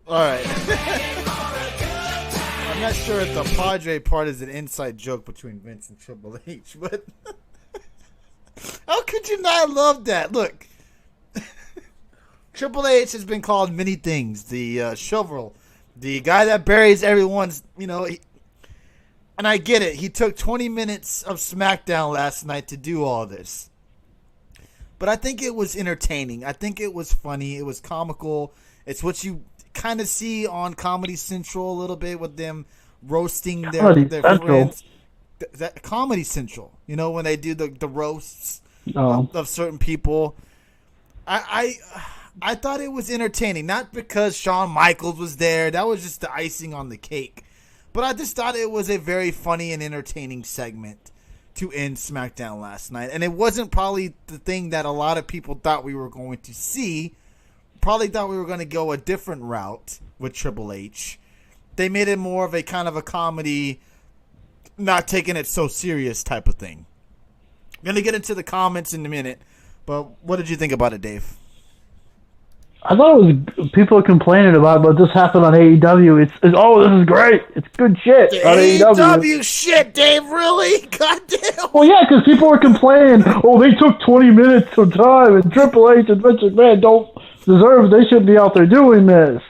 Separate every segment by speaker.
Speaker 1: All right. I'm not sure if the Padre part is an inside joke between Vince and Triple H, but how could you not love that? Look, Triple H has been called many things. The shovel, the guy that buries everyone's, and I get it. He took 20 minutes of SmackDown last night to do all this. But I think it was entertaining. I think it was funny. It was comical. It's what you kind of see on Comedy Central a little bit with them roasting their friends. That Comedy Central, when they do the roasts of certain people. I thought it was entertaining, not because Shawn Michaels was there. That was just the icing on the cake. But I just thought it was a very funny and entertaining segment to end SmackDown last night. And it wasn't probably the thing that a lot of people thought we were going to see. Probably thought we were going to go a different route with Triple H. They made it more of a kind of a comedy, not taking it so serious type of thing. I'm going to get into the comments in a minute, but what did you think about it, Dave?
Speaker 2: I thought it was people complaining about, but this happened on AEW. It's this is great. It's good shit on
Speaker 1: AEW shit, Dave. Really? Goddamn.
Speaker 2: Well, yeah, because people were complaining. Oh, they took 20 minutes of time, and Triple H and Vince McMahon don't deserve. They shouldn't be out there doing this.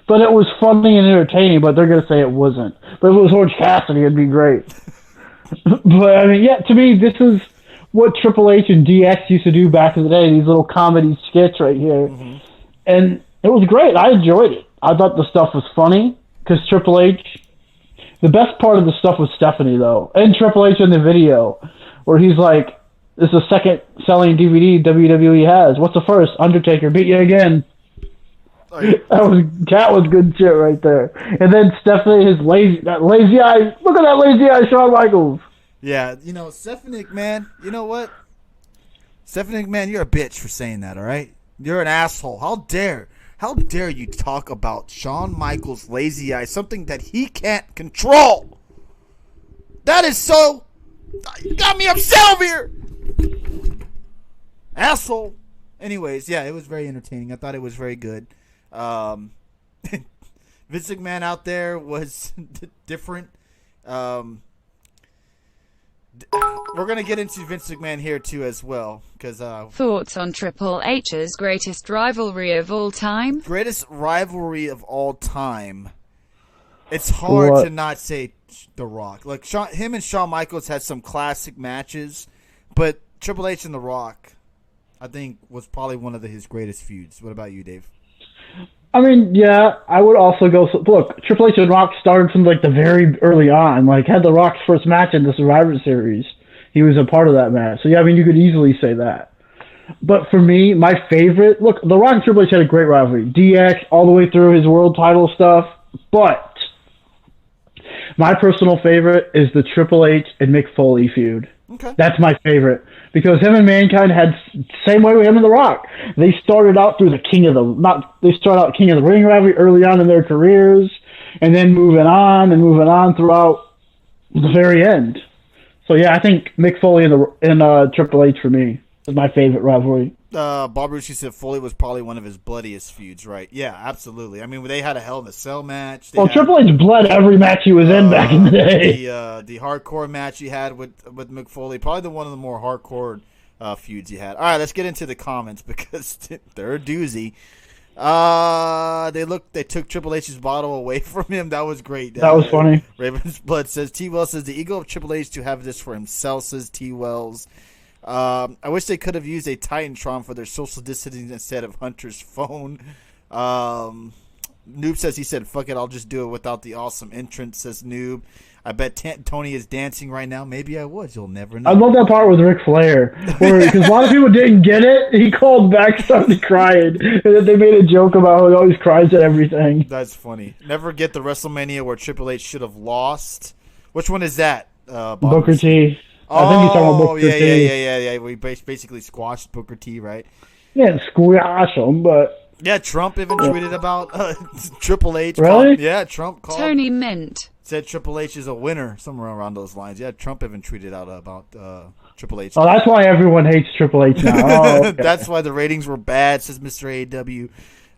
Speaker 2: But it was funny and entertaining. But they're gonna say it wasn't. But if it was Orange Cassidy, it'd be great. But I mean, yeah, to me, this is what Triple H and DX used to do back in the day. These little comedy skits right here. Mm-hmm. And it was great. I enjoyed it. I thought the stuff was funny because Triple H. The best part of the stuff was Stephanie, though, and Triple H in the video, where he's like, "This is the second selling DVD WWE has. What's the first? Undertaker beat you again." That was good shit right there. And then Stephanie, his lazy eye. Look at that lazy eye, Shawn Michaels.
Speaker 1: Yeah, Stephanie McMahon. You know what? Stephanie McMahon, you're a bitch for saying that. All right. You're an asshole. How dare you talk about Shawn Michaels' lazy eye, something that he can't control? That is so... You got me upset over here! Asshole. Anyways, yeah, it was very entertaining. I thought it was very good. Vince McMahon out there was different. We're going to get into Vince McMahon here, too, as well.
Speaker 3: Thoughts on Triple H's greatest rivalry of all time?
Speaker 1: Greatest rivalry of all time. It's hard to not say The Rock. Like, him and Shawn Michaels had some classic matches, but Triple H and The Rock, I think, was probably one of his greatest feuds. What about you, Dave?
Speaker 2: I mean, yeah, I would also go... Look, Triple H and Rock started from, the very early on. Had The Rock's first match in the Survivor Series. He was a part of that match. So, yeah, I mean, you could easily say that. But for me, my favorite... Look, The Rock and Triple H had a great rivalry. DX, all the way through his world title stuff. But my personal favorite is the Triple H and Mick Foley feud.
Speaker 1: Okay.
Speaker 2: That's my favorite. Because him and Mankind had same way with him and The Rock. They started out through the King of the Ring rivalry early on in their careers, and then moving on throughout the very end. So yeah, I think Mick Foley and Triple H for me is my favorite rivalry.
Speaker 1: Bob Rucci said Foley was probably one of his bloodiest feuds, right? Yeah, absolutely. I mean, they had a Hell in a Cell match.
Speaker 2: Triple H bled every match he was in back in the day.
Speaker 1: The hardcore match he had with Mick Foley, probably one of the more hardcore feuds he had. All right, let's get into the comments because they're a doozy. They took Triple H's bottle away from him. That was great.
Speaker 2: That was funny.
Speaker 1: Raven's Blood says T Wells says the ego of Triple H to have this for himself, says T Wells. I wish they could have used a Titantron for their social distancing instead of Hunter's phone. Noob says he said, fuck it, I'll just do it without the awesome entrance, says Noob. I bet Tony is dancing right now. Maybe I would. You'll never know.
Speaker 2: I love that part with Ric Flair. Because a lot of people didn't get it. He called back, started crying. And then they made a joke about how he always cries at everything.
Speaker 1: That's funny. Never get the WrestleMania where Triple H should have lost. Which one is that?
Speaker 2: Booker T.
Speaker 1: I think he's talking about Booker T. Yeah. We basically squashed Booker T, right?
Speaker 2: Yeah, squash him, but...
Speaker 1: Yeah, Trump even tweeted about Triple H.
Speaker 2: Really?
Speaker 1: Trump called...
Speaker 3: Tony Mint.
Speaker 1: Said Triple H is a winner, somewhere around those lines. Yeah, Trump even tweeted out about Triple H.
Speaker 2: Oh, that's why everyone hates Triple H now. Oh, okay.
Speaker 1: That's why the ratings were bad, says Mr.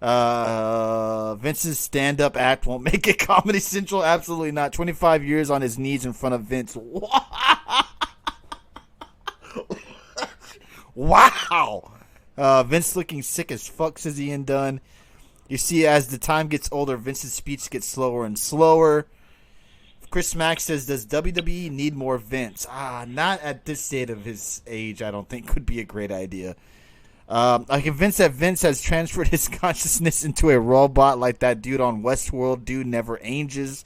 Speaker 1: AW. Vince's stand-up act won't make it Comedy Central. Absolutely not. 25 years on his knees in front of Vince. Wow. Vince looking sick as fuck, says Ian Dunn. You see, as the time gets older, Vince's speech gets slower and slower. Chris Mack says, does WWE need more Vince? Not at this state of his age, I don't think would be a great idea. I'm convinced that Vince has transferred his consciousness into a robot like that dude on Westworld. Dude never ages.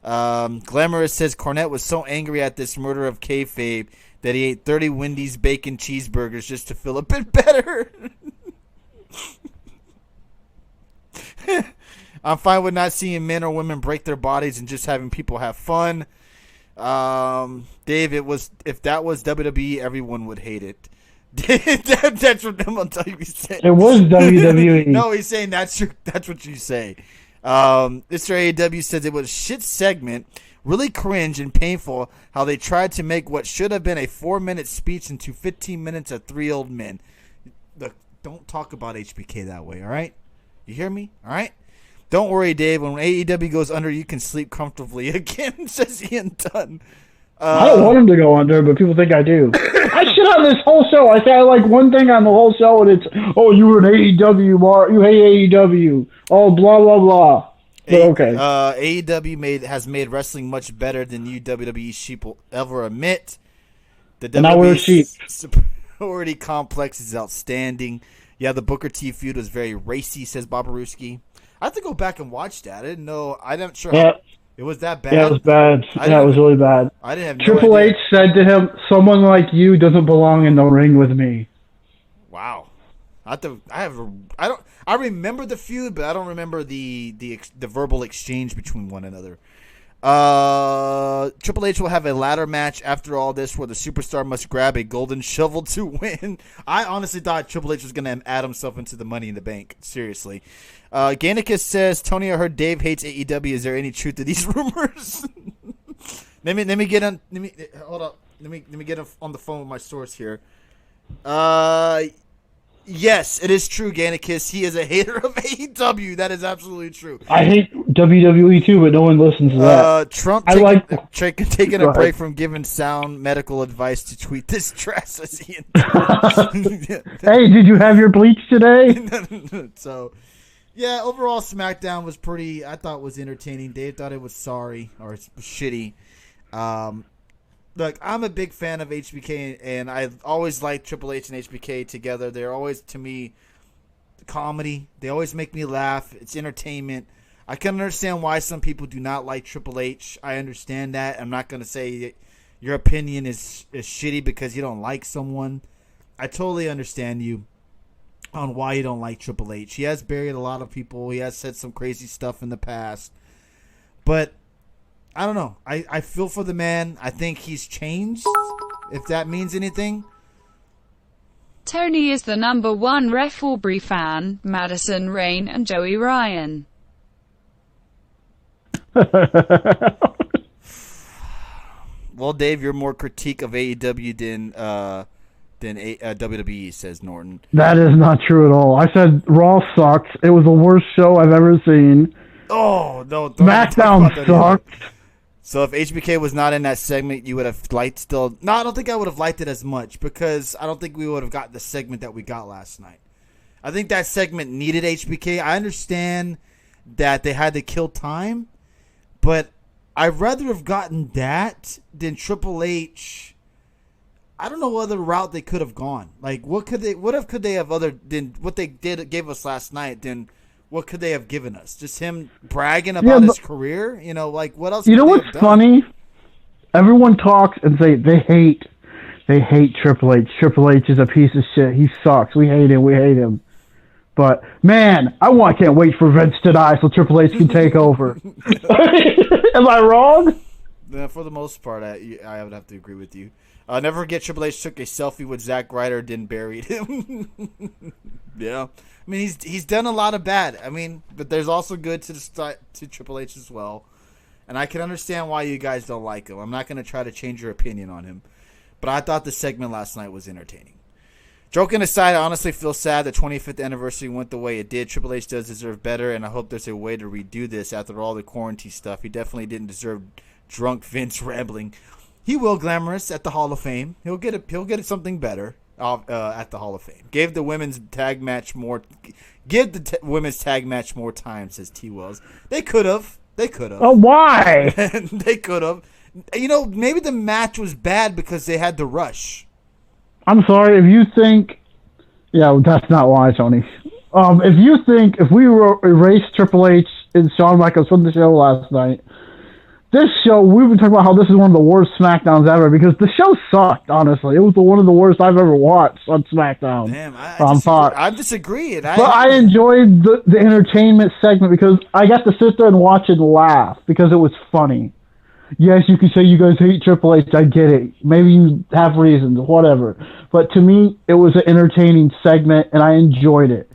Speaker 1: Glamorous says Cornette was so angry at this murder of kayfabe that he ate 30 Wendy's bacon cheeseburgers just to feel a bit better. I'm fine with not seeing men or women break their bodies and just having people have fun. Dave, if that was WWE, everyone would hate it. That's what I'm telling you.
Speaker 2: It was WWE.
Speaker 1: No, he's saying that's what you say. Mr. AEW says it was a shit segment, really cringe and painful how they tried to make what should have been a 4-minute speech into 15 minutes of 3 old men. Look, don't talk about HBK that way, all right? You hear me? All right? Don't worry, Dave. When AEW goes under, you can sleep comfortably again, says Ian Dunn.
Speaker 2: I don't want him to go under, but people think I do. I shit on this whole show. I say I like one thing on the whole show, and it's, oh, you were an AEW, Mark. You hate AEW. Oh, blah, blah, blah. But okay.
Speaker 1: AEW has made wrestling much better than you WWE sheep will ever admit. The
Speaker 2: WWE
Speaker 1: superiority complex is outstanding. Yeah, the Booker T feud was very racy, says Bobaruski. I have to go back and watch that. I didn't know. I'm not sure.
Speaker 2: Yeah.
Speaker 1: It was that bad?
Speaker 2: Yeah, it was bad. Yeah, it was really bad.
Speaker 1: I didn't have no
Speaker 2: Triple
Speaker 1: idea.
Speaker 2: H said to him, someone like you doesn't belong in the ring with me.
Speaker 1: Wow. I remember the feud, but I don't remember the verbal exchange between one another. Triple H will have a ladder match after all this where the superstar must grab a golden shovel to win. I honestly thought Triple H was going to add himself into the Money in the Bank. Seriously. Gannicus says, Tony, I heard Dave hates AEW. Is there any truth to these rumors? Let me get on. Hold up. Let me get on the phone with my source here. Yes, it is true, Gannicus. He is a hater of AEW. That is absolutely true.
Speaker 2: I hate WWE too, but no one listens to that.
Speaker 1: Trump taking a break from giving sound medical advice to tweet this trash.
Speaker 2: Hey, did you have your bleach today?
Speaker 1: So, yeah, overall SmackDown was I thought was entertaining. Dave thought it was sorry or shitty. Look, I'm a big fan of HBK, and I've always liked Triple H and HBK together. They're always, to me, comedy. They always make me laugh. It's entertainment. I can understand why some people do not like Triple H. I understand that. I'm not going to say your opinion is shitty because you don't like someone. I totally understand you on why you don't like Triple H. He has buried a lot of people. He has said some crazy stuff in the past. But I don't know. I feel for the man. I think he's changed, if that means anything.
Speaker 3: Tony is the number one Ref Aubrey fan, Madison Rain and Joey Ryan.
Speaker 1: Well, Dave, you're more critique of AEW than WWE, says Norton.
Speaker 2: That is not true at all. I said Raw sucks. It was the worst show I've ever seen.
Speaker 1: Oh, no.
Speaker 2: SmackDown sucked.
Speaker 1: So if HBK was not in that segment, you would have liked still. No, I don't think I would have liked it as much because I don't think we would have gotten the segment that we got last night. I think that segment needed HBK. I understand that they had to kill time, but I'd rather have gotten that than Triple H. I don't know what other route they could have gone. Like, what could they have other than what they gave us last night? Then what could they have given us? Just him bragging about his career? You know, like what else?
Speaker 2: You know what's funny? Everyone talks and say they hate Triple H. Triple H is a piece of shit. He sucks. We hate him. But man, can't wait for Vince to die so Triple H can take over. Am I wrong?
Speaker 1: Yeah, for the most part, I would have to agree with you. Never forget Triple H took a selfie with Zack Ryder, then buried him. Yeah. I mean, he's done a lot of bad. I mean, but there's also good to Triple H as well. And I can understand why you guys don't like him. I'm not going to try to change your opinion on him. But I thought the segment last night was entertaining. Joking aside, I honestly feel sad the 25th anniversary went the way it did. Triple H does deserve better, and I hope there's a way to redo this after all the quarantine stuff. He definitely didn't deserve drunk Vince rambling. He will Glamorous at the Hall of Fame. He'll get something better at the Hall of Fame. Give the women's tag match more time, says T. Wells. They could have.
Speaker 2: Oh, why?
Speaker 1: They could have. Maybe the match was bad because they had to rush.
Speaker 2: I'm sorry, if you think... Yeah, that's not why, Tony. If you think if we erased Triple H and Shawn Michaels from the show last night, this show, we've been talking about how this is one of the worst SmackDowns ever because the show sucked, honestly. It was one of the worst I've ever watched on SmackDown.
Speaker 1: Damn, I'm disagreeing.
Speaker 2: But I enjoyed the entertainment segment because I got to sit there and watch and laugh because it was funny. Yes, you can say you guys hate Triple H. I get it. Maybe you have reasons, whatever. But to me, it was an entertaining segment, and I enjoyed it.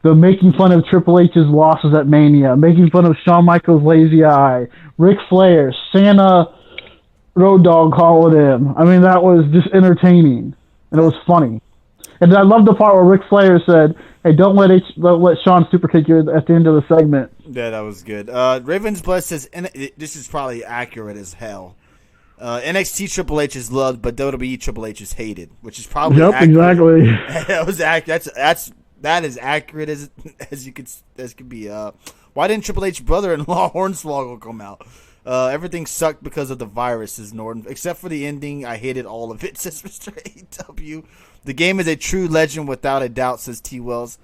Speaker 2: The making fun of Triple H's losses at Mania, making fun of Shawn Michaels' lazy eye, Ric Flair, Santa, Road Dogg calling him. I mean, that was just entertaining, and it was funny. And I love the part where Ric Flair said, "Hey, don't let Shawn super kick you at the end of the segment."
Speaker 1: Yeah, that was good. Ravens Blood says, and this is probably accurate as hell. NXT Triple H is loved, but WWE Triple H is hated, which is probably accurate.
Speaker 2: Exactly.
Speaker 1: That was accurate. That is accurate as could be. Why didn't Triple H's brother-in-law Hornswoggle come out? Everything sucked because of the virus, says Norton. Except for the ending, I hated all of it, says Mr. AW. The game is a true legend without a doubt, says T. Wells.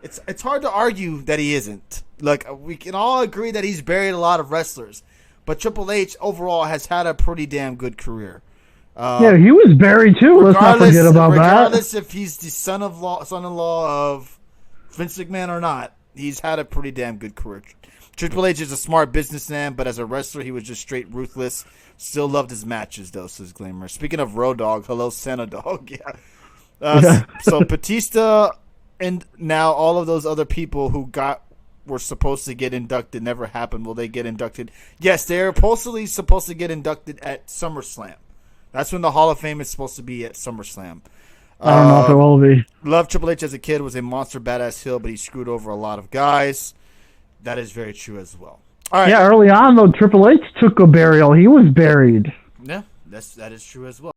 Speaker 1: It's hard to argue that he isn't. Like, we can all agree that he's buried a lot of wrestlers, but Triple H overall has had a pretty damn good career.
Speaker 2: Yeah, he was buried too. Let's not forget about that.
Speaker 1: Regardless if he's the son-in-law of Vince McMahon or not, he's had a pretty damn good career. Triple H is a smart businessman, but as a wrestler, he was just straight ruthless. Still loved his matches, though, says Glamour. Speaking of Road Dogg, hello, Santa Dog. Yeah. So Batista and now all of those other people who were supposed to get inducted never happened. Will they get inducted? Yes, they're supposed to get inducted at SummerSlam. That's when the Hall of Fame is supposed to be at SummerSlam.
Speaker 2: I don't know if it will be.
Speaker 1: Loved Triple H as a kid, was a monster badass heel, but he screwed over a lot of guys. That is very true as well. All right.
Speaker 2: Yeah, early on, though, Triple H took a burial. He was buried.
Speaker 1: Yeah, that is true as well.